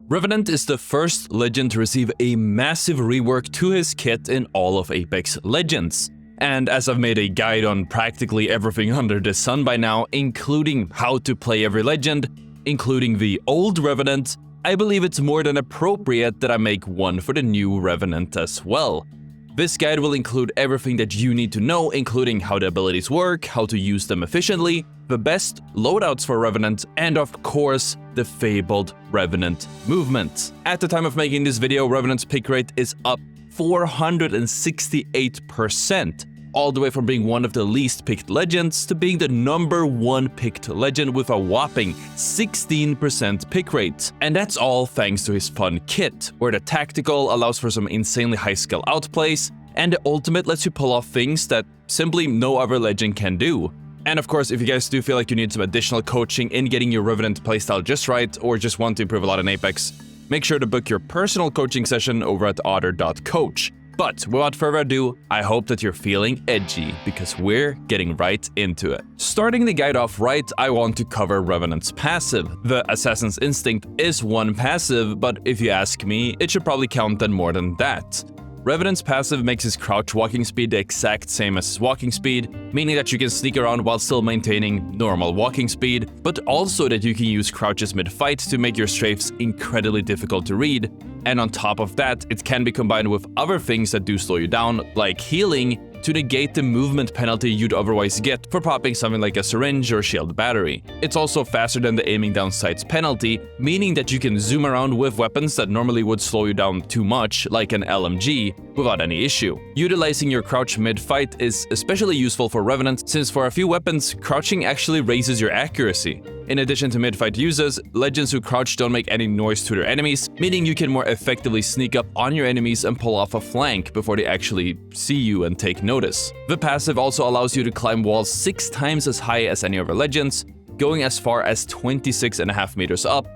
Revenant is the first legend to receive a massive rework to his kit in all of Apex Legends. And as I've made a guide on practically everything under the sun by now, including how to play every legend, including the old Revenant, I believe it's more than appropriate that I make one for the new Revenant as well. This guide will include everything that you need to know, including how the abilities work, how to use them efficiently, the best loadouts for Revenant, and of course, the fabled Revenant movement. At the time of making this video, Revenant's pick rate is up 468%, all the way from being one of the least picked legends to being the #1 picked legend with a whopping 16% pick rate. And that's all thanks to his fun kit, where the tactical allows for some insanely high skill outplays, and the ultimate lets you pull off things that simply no other legend can do. And of course, if you guys do feel like you need some additional coaching in getting your Revenant playstyle just right, or just want to improve a lot in Apex, make sure to book your personal coaching session over at ottr.coach. But without further ado, I hope that you're feeling edgy, because we're getting right into it. Starting the guide off right, I want to cover Revenant's passive. The Assassin's Instinct is one passive, but if you ask me, it should probably count on more than that. Revenant's passive makes his crouch walking speed the exact same as his walking speed, meaning that you can sneak around while still maintaining normal walking speed, but also that you can use crouches mid-fight to make your strafes incredibly difficult to read. And on top of that, it can be combined with other things that do slow you down, like healing, to negate the movement penalty you'd otherwise get for popping something like a syringe or shield battery. It's also faster than the aiming down sights penalty, meaning that you can zoom around with weapons that normally would slow you down too much, like an LMG, without any issue. Utilizing your crouch mid-fight is especially useful for Revenant, since for a few weapons, crouching actually raises your accuracy. In addition to mid-fight users, legends who crouch don't make any noise to their enemies, meaning you can more effectively sneak up on your enemies and pull off a flank before they actually see you and take notice. The passive also allows you to climb walls 6 times as high as any other legends, going as far as 26.5 meters up,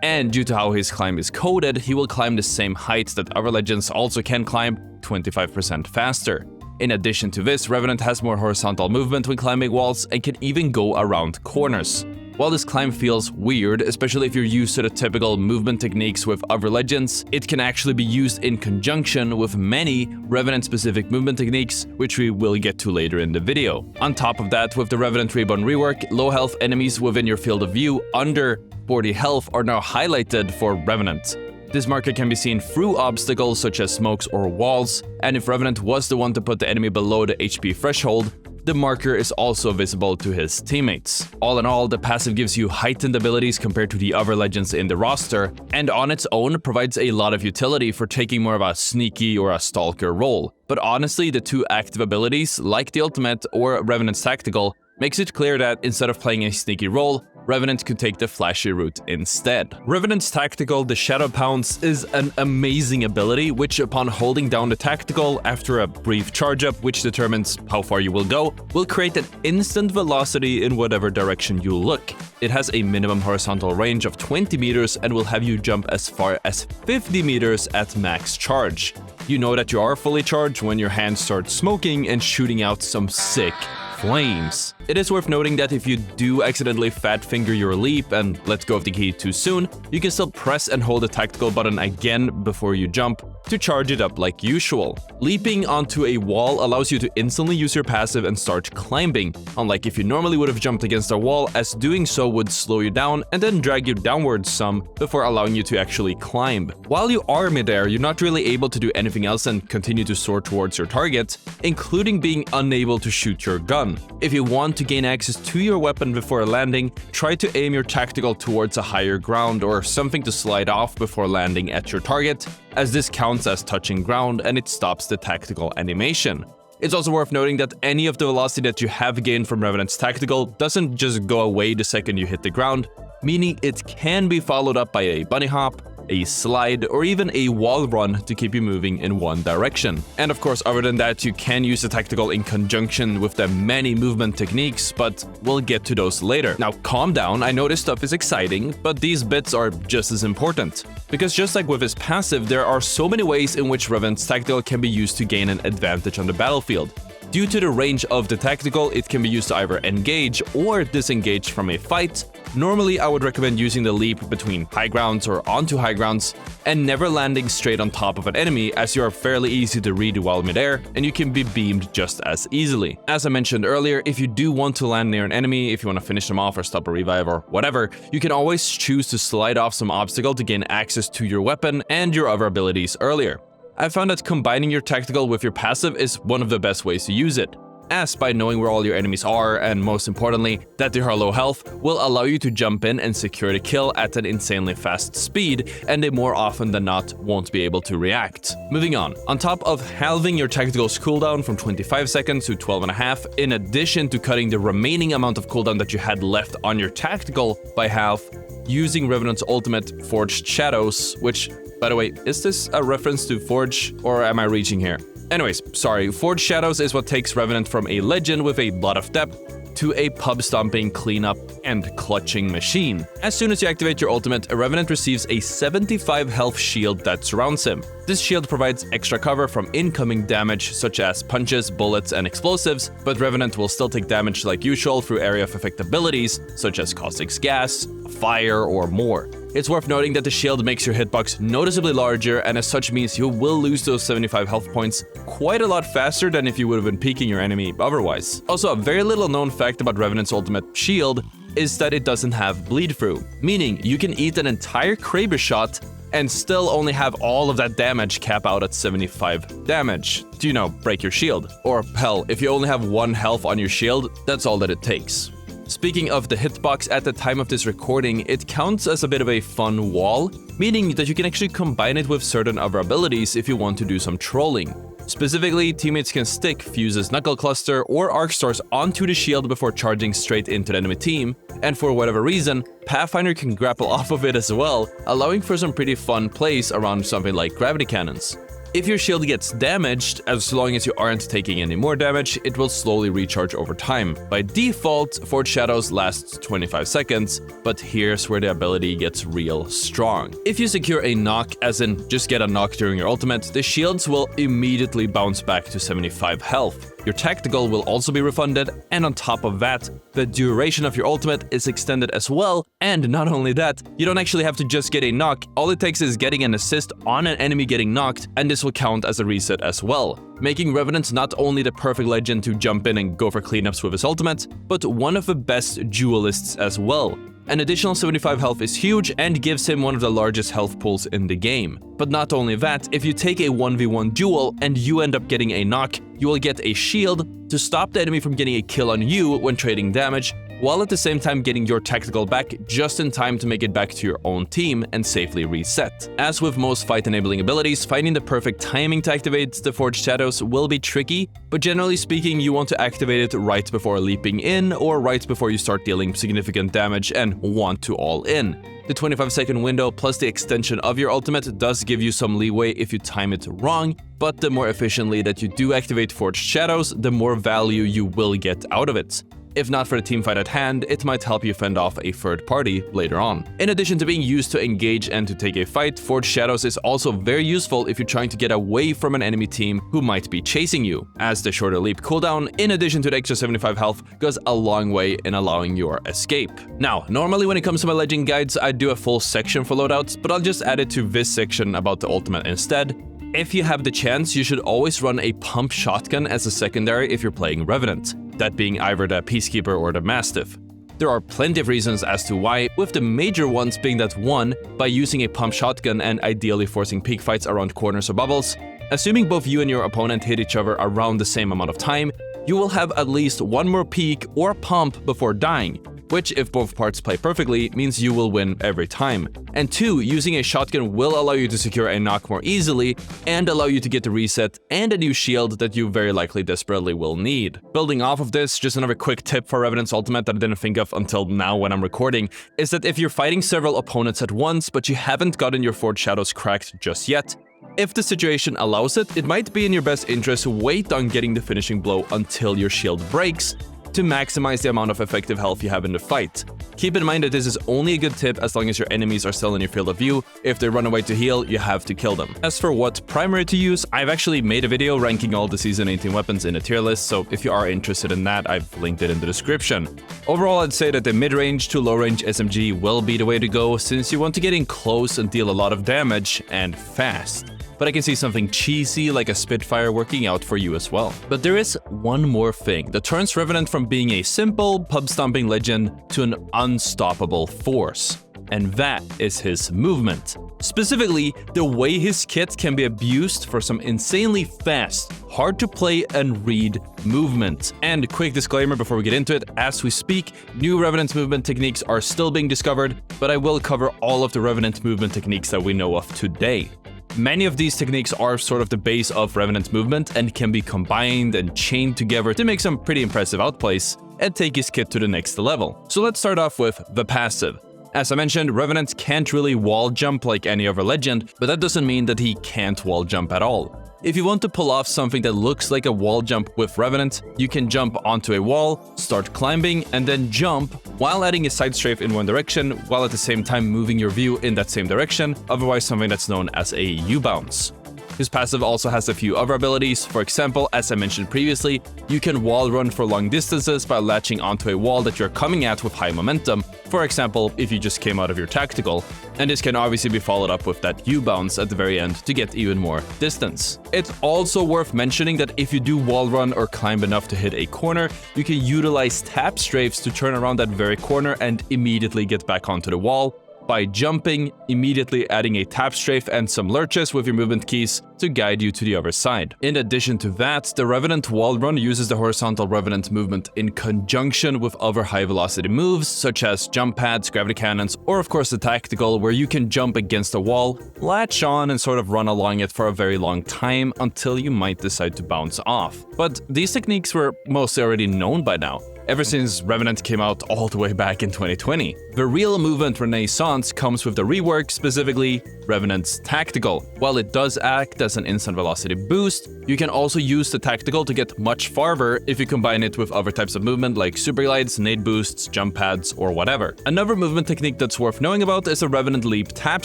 and due to how his climb is coded, he will climb the same heights that other legends also can climb 25% faster. In addition to this, Revenant has more horizontal movement when climbing walls and can even go around corners. While this climb feels weird, especially if you're used to the typical movement techniques with other legends, it can actually be used in conjunction with many Revenant-specific movement techniques, which we will get to later in the video. On top of that, with the Revenant REBORN rework, low-health enemies within your field of view under 40 health are now highlighted for Revenant. This marker can be seen through obstacles such as smokes or walls, and if Revenant was the one to put the enemy below the HP threshold, the marker is also visible to his teammates. All in all, the passive gives you heightened abilities compared to the other legends in the roster, and on its own provides a lot of utility for taking more of a sneaky or a stalker role. But honestly, the two active abilities, like the ultimate or Revenant's tactical, makes it clear that instead of playing a sneaky role, Revenant could take the flashy route instead. Revenant's tactical, the Shadow Pounce, is an amazing ability which, upon holding down the tactical after a brief charge up which determines how far you will go, will create an instant velocity in whatever direction you look. It has a minimum horizontal range of 20 meters and will have you jump as far as 50 meters at max charge. You know that you are fully charged when your hand starts smoking and shooting out some sick flames. It is worth noting that if you do accidentally fat finger your leap and let go of the key too soon, you can still press and hold the tactical button again before you jump to charge it up like usual. Leaping onto a wall allows you to instantly use your passive and start climbing, unlike if you normally would have jumped against a wall, as doing so would slow you down and then drag you downwards some before allowing you to actually climb. While you are midair, you're not really able to do anything else and continue to soar towards your target, including being unable to shoot your gun. If you want to gain access to your weapon before landing, try to aim your tactical towards a higher ground or something to slide off before landing at your target, as this counts as touching ground and it stops the tactical animation. It's also worth noting that any of the velocity that you have gained from Revenant's tactical doesn't just go away the second you hit the ground, meaning it can be followed up by a bunny hop, a slide, or even a wall run to keep you moving in one direction. And of course, other than that, you can use the tactical in conjunction with the many movement techniques, but we'll get to those later. Now calm down, I know this stuff is exciting, but these bits are just as important. Because just like with his passive, there are so many ways in which Revenant's tactical can be used to gain an advantage on the battlefield. Due to the range of the tactical, it can be used to either engage or disengage from a fight. Normally, I would recommend using the leap between high grounds or onto high grounds, and never landing straight on top of an enemy, as you are fairly easy to read while midair, and you can be beamed just as easily. As I mentioned earlier, if you do want to land near an enemy, if you want to finish them off or stop a revive or whatever, you can always choose to slide off some obstacle to gain access to your weapon and your other abilities earlier. I found that combining your tactical with your passive is one of the best ways to use it, as by knowing where all your enemies are, and most importantly, that they are low health, will allow you to jump in and secure the kill at an insanely fast speed, and they more often than not won't be able to react. Moving on top of halving your tactical's cooldown from 25 seconds to 12.5, in addition to cutting the remaining amount of cooldown that you had left on your tactical by half, using Revenant's ultimate Forged Shadows, which, by the way, is this a reference to Forge, or am I reaching here? Anyways, sorry, Forged Shadows is what takes Revenant from a legend with a lot of depth to a pub-stomping, cleanup, and clutching machine. As soon as you activate your ultimate, a Revenant receives a 75 health shield that surrounds him. This shield provides extra cover from incoming damage such as punches, bullets, and explosives, but Revenant will still take damage like usual through area of effect abilities such as caustic gas, fire, or more. It's worth noting that the shield makes your hitbox noticeably larger, and as such means you will lose those 75 health points quite a lot faster than if you would have been peeking your enemy otherwise. Also, a very little known fact about Revenant's ultimate shield is that it doesn't have bleed through, meaning you can eat an entire Kraber shot and still only have all of that damage cap out at 75 damage to, break your shield. Or hell, if you only have 1 health on your shield, that's all that it takes. Speaking of the hitbox, at the time of this recording, it counts as a bit of a fun wall, meaning that you can actually combine it with certain other abilities if you want to do some trolling. Specifically, teammates can stick Fuse's Knuckle Cluster or Arc Stars onto the shield before charging straight into the enemy team, and for whatever reason, Pathfinder can grapple off of it as well, allowing for some pretty fun plays around something like gravity cannons. If your shield gets damaged, as long as you aren't taking any more damage, it will slowly recharge over time. By default, Forged Shadows lasts 25 seconds, but here's where the ability gets real strong. If you secure a knock, as in just get a knock during your ultimate, the shields will immediately bounce back to 75 health. Your tactical will also be refunded, and on top of that, the duration of your ultimate is extended as well, and not only that, you don't actually have to just get a knock, all it takes is getting an assist on an enemy getting knocked, and this will count as a reset as well, making Revenant not only the perfect legend to jump in and go for cleanups with his ultimate, but one of the best duelists as well. An additional 75 health is huge and gives him one of the largest health pools in the game. But not only that, if you take a 1v1 duel and you end up getting a knock, you will get a shield to stop the enemy from getting a kill on you when trading damage, while at the same time getting your tactical back just in time to make it back to your own team and safely reset. As with most fight-enabling abilities, finding the perfect timing to activate the Forged Shadows will be tricky, but generally speaking, you want to activate it right before leaping in or right before you start dealing significant damage and want to all in. The 25-second window plus the extension of your ultimate does give you some leeway if you time it wrong, but the more efficiently that you do activate Forged Shadows, the more value you will get out of it. If not for the teamfight at hand, it might help you fend off a third party later on. In addition to being used to engage and to take a fight, Forged Shadows is also very useful if you're trying to get away from an enemy team who might be chasing you, as the shorter leap cooldown, in addition to the extra 75 health, goes a long way in allowing your escape. Now, normally when it comes to my legend guides, I do a full section for loadouts, but I'll just add it to this section about the ultimate instead. If you have the chance, you should always run a pump shotgun as a secondary if you're playing Revenant, that being either the Peacekeeper or the Mastiff. There are plenty of reasons as to why, with the major ones being that 1, by using a pump shotgun and ideally forcing peak fights around corners or bubbles, assuming both you and your opponent hit each other around the same amount of time, you will have at least 1 more peak or pump before dying, which, if both parts play perfectly, means you will win every time. And 2, using a shotgun will allow you to secure a knock more easily and allow you to get the reset and a new shield that you very likely desperately will need. Building off of this, just another quick tip for Revenant's ultimate that I didn't think of until now when I'm recording, is that if you're fighting several opponents at once but you haven't gotten your Forged Shadows cracked just yet, if the situation allows it, it might be in your best interest to wait on getting the finishing blow until your shield breaks, to maximize the amount of effective health you have in the fight. Keep in mind that this is only a good tip as long as your enemies are still in your field of view. If they run away to heal, you have to kill them. As for what primary to use, I've actually made a video ranking all the Season 18 weapons in a tier list, so if you are interested in that, I've linked it in the description. Overall, I'd say that the mid-range to low-range SMG will be the way to go since you want to get in close and deal a lot of damage and fast. But I can see something cheesy like a Spitfire working out for you as well. But there is one more thing that turns Revenant from being a simple pub-stomping legend to an unstoppable force. And that is his movement. Specifically, the way his kit can be abused for some insanely fast, hard to play and read movement. And quick disclaimer before we get into it, as we speak, new Revenant movement techniques are still being discovered, but I will cover all of the Revenant movement techniques that we know of today. Many of these techniques are sort of the base of Revenant movement and can be combined and chained together to make some pretty impressive outplays and take his kit to the next level. So let's start off with the passive. As I mentioned, Revenant can't really wall jump like any other legend, but that doesn't mean that he can't wall jump at all. If you want to pull off something that looks like a wall jump with Revenant, you can jump onto a wall, start climbing, and then jump while adding a side strafe in one direction, while at the same time moving your view in that same direction, otherwise something that's known as a U-bounce. His passive also has a few other abilities. For example, as I mentioned previously, you can wall run for long distances by latching onto a wall that you're coming at with high momentum, for example, if you just came out of your tactical, and this can obviously be followed up with that U-bounce at the very end to get even more distance. It's also worth mentioning that if you do wall run or climb enough to hit a corner, you can utilize tap strafes to turn around that very corner and immediately get back onto the wall, by jumping, immediately adding a tap strafe and some lurches with your movement keys to guide you to the other side. In addition to that, the Revenant wall run uses the horizontal Revenant movement in conjunction with other high velocity moves such as jump pads, gravity cannons, or of course the tactical where you can jump against a wall, latch on and sort of run along it for a very long time until you might decide to bounce off. But these techniques were mostly already known by now, ever since Revenant came out all the way back in 2020. The real movement renaissance comes with the rework, specifically Revenant's tactical. While it does act as an instant velocity boost, you can also use the tactical to get much farther if you combine it with other types of movement like super glides, nade boosts, jump pads, or whatever. Another movement technique that's worth knowing about is a Revenant leap tap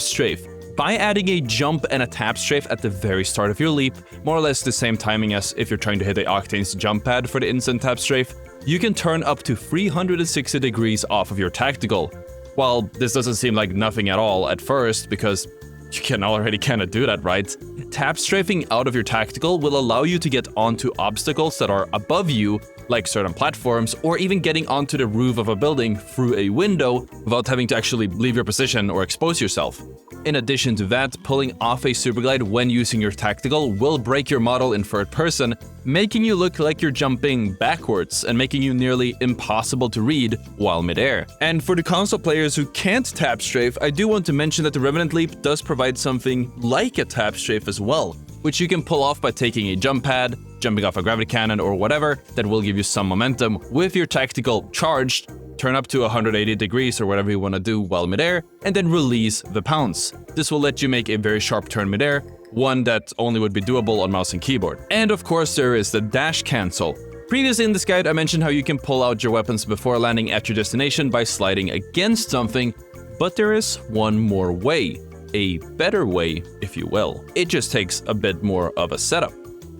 strafe. By adding a jump and a tap strafe at the very start of your leap, more or less the same timing as if you're trying to hit a Octane's jump pad for the instant tap strafe, you can turn up to 360 degrees off of your tactical. While this doesn't seem like nothing at all at first, because you can already kind of do that, right? Tap strafing out of your tactical will allow you to get onto obstacles that are above you, like certain platforms, or even getting onto the roof of a building through a window without having to actually leave your position or expose yourself. In addition to that, pulling off a super glide when using your tactical will break your model in third person, making you look like you're jumping backwards and making you nearly impossible to read while midair. And for the console players who can't tap strafe, I do want to mention that the Revenant Leap does provide something like a tap strafe as well, which you can pull off by taking a jump pad, jumping off a gravity cannon or whatever that will give you some momentum with your tactical charged, turn up to 180 degrees or whatever you want to do while midair, and then release the pounce. This will let you make a very sharp turn midair, one that only would be doable on mouse and keyboard. And of course there is the dash cancel. Previously in this guide I mentioned how you can pull out your weapons before landing at your destination by sliding against something, but there is one more way. A better way, if you will. It just takes a bit more of a setup.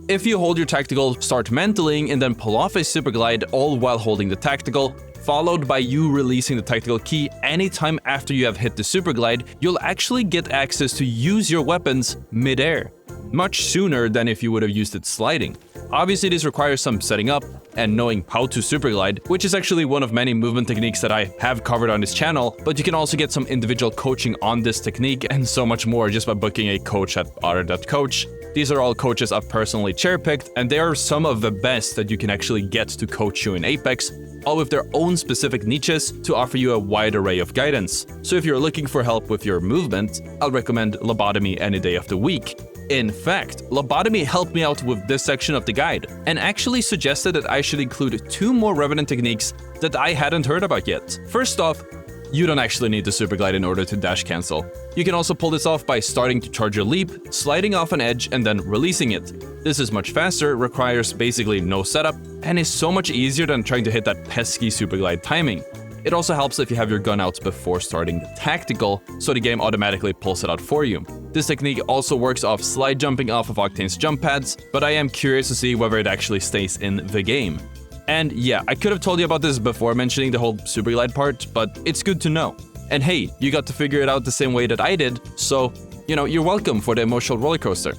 If you hold your tactical, start mantling, and then pull off a super glide all while holding the tactical, followed by you releasing the tactical key anytime after you have hit the super glide, you'll actually get access to use your weapons mid-air, much sooner than if you would have used it sliding. Obviously this requires some setting up and knowing how to super glide, which is actually one of many movement techniques that I have covered on this channel, but you can also get some individual coaching on this technique and so much more just by booking a coach at ottr.coach. These are all coaches I've personally chair-picked, and they are some of the best that you can actually get to coach you in Apex, all with their own specific niches to offer you a wide array of guidance. So if you're looking for help with your movement, I'll recommend Lobotomy any day of the week. In fact, Lobotomy helped me out with this section of the guide, and actually suggested that I should include 2 more Revenant techniques that I hadn't heard about yet. First off, you don't actually need the super glide in order to dash cancel. You can also pull this off by starting to charge your leap, sliding off an edge, and then releasing it. This is much faster, requires basically no setup, and is so much easier than trying to hit that pesky super glide timing. It also helps if you have your gun out before starting the tactical, so the game automatically pulls it out for you. This technique also works off slide jumping off of Octane's jump pads, but I am curious to see whether it actually stays in the game. And yeah, I could have told you about this before mentioning the whole super glide part, but it's good to know. And hey, you got to figure it out the same way that I did, so you're welcome for the emotional roller coaster,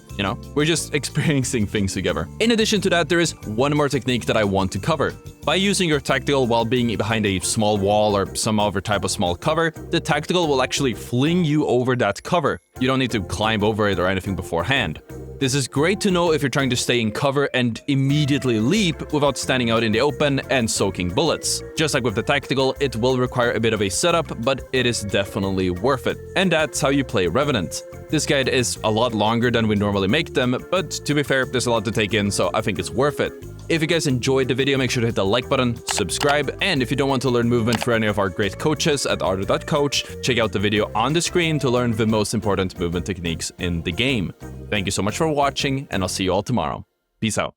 We're just experiencing things together. In addition to that, there is one more technique that I want to cover. By using your tactical while being behind a small wall or some other type of small cover, the tactical will actually fling you over that cover. You don't need to climb over it or anything beforehand. This is great to know if you're trying to stay in cover and immediately leap without standing out in the open and soaking bullets. Just like with the tactical, it will require a bit of a setup, but it is definitely worth it. And that's how you play Revenant. This guide is a lot longer than we normally make them, but to be fair, there's a lot to take in, so I think it's worth it. If you guys enjoyed the video, make sure to hit the like button, subscribe, and if you don't want to learn movement for any of our great coaches at Ottr.coach, check out the video on the screen to learn the most important movement techniques in the game. Thank you so much for watching, and I'll see you all tomorrow. Peace out.